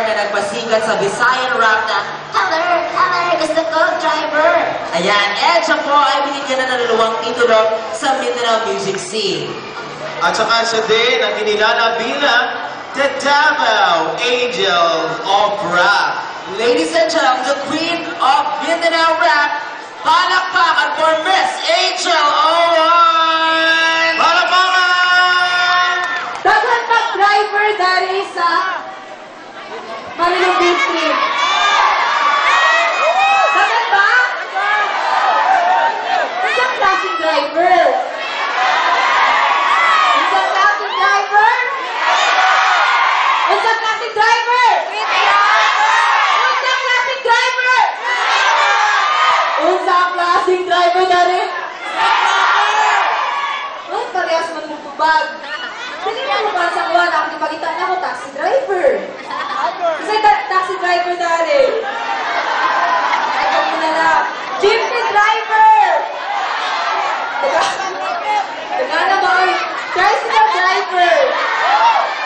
na nagpasikat sa Visayan rap na Haller, gusto ko, driver. Ayan, and siya po ay binigyan na ng luwang titulo sa Mindanao music scene. At saka siya din ang kinilala bilang the Davao Angel of Rap. Ladies and gentlemen, the Queen of Mindanao Rap, palakpakan for Miss Angel Owen! Palakpakan! Dapat driver dari sa Marilong District. Dapat ba? Isang klaseng driver. Isang klaseng driver? Isang klaseng driver? Isang klaseng driver? Isang klaseng driver na rin? Ay, parehas man mong tubag. Hindi mo ba sa kuha na ako pagitan ako, taxi driver. Kasi taxi driver na rin. Ito mo na lang. Jeepney driver! Teka na ba? Tricycle driver!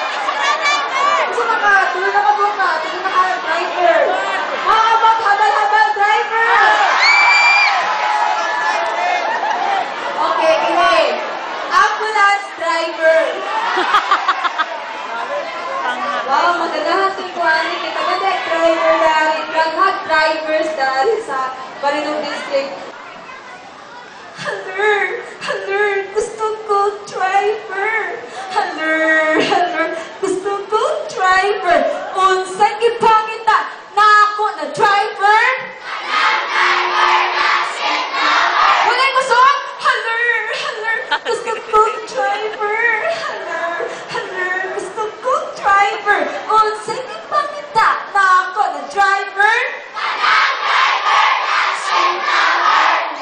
Kasi tuloy na ka, tuloy na ka driver. Habal-habal driver! Okay, okay. Ambulance driver. Wow, magandang tingkuhan ni kita driver dahil lahat drivers dahil sa Marilong District. Haller, gusto ko driver. Haller, gusto ko driver. Unsay gipangita na ako na driver? Wala ko so? Haller, gusto ko driver. Haller, gusto ko driver. Unsay gipangita na ako na driver?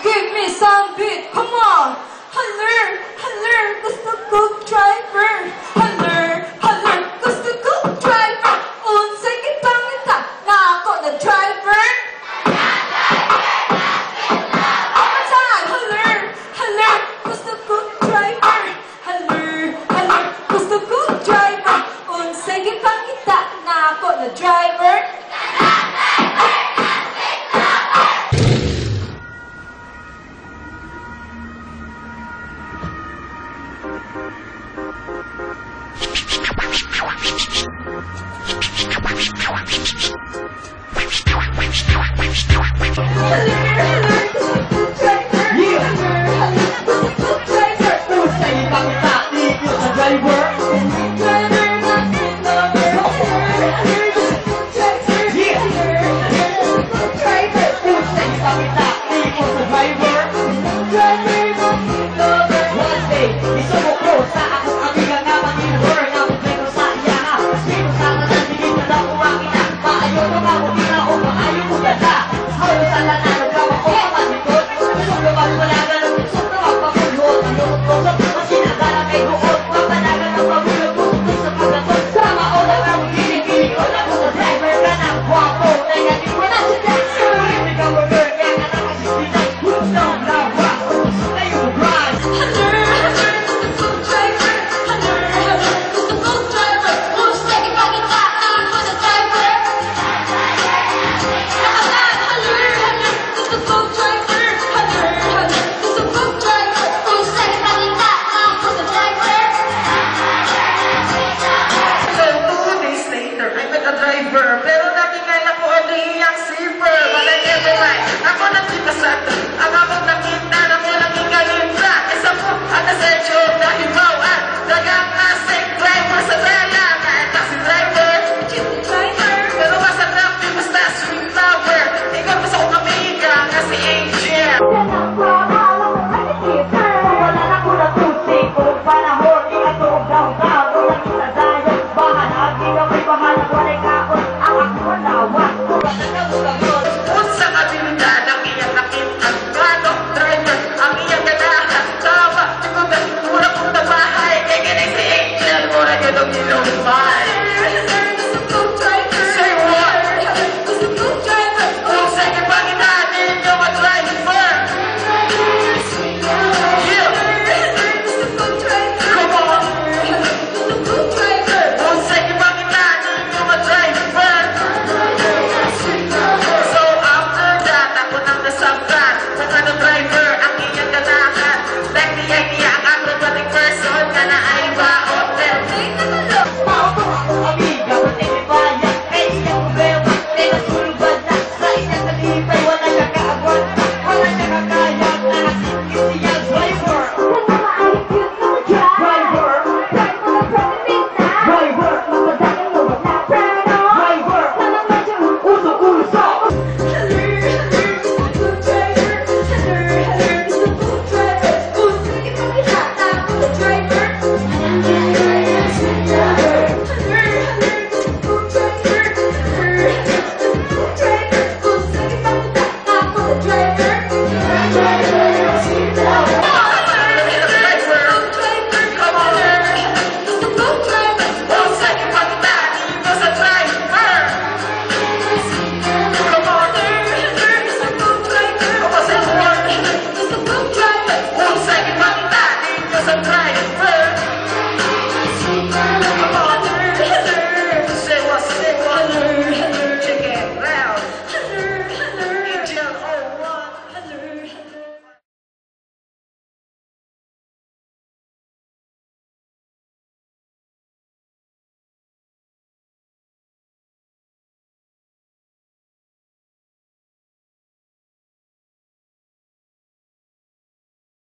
Give me some beat, come on! Haller, gusto ko driver! Haller, gusto ko driver! Unsay gipangita na ako na driver? Ako saan? Haller, gusto ko driver! Haller, gusto ko driver! Unsay gipangita na ako na driver? Panahon, di ato daw-daw, walang kita dayo, bahan, agi na may bahala.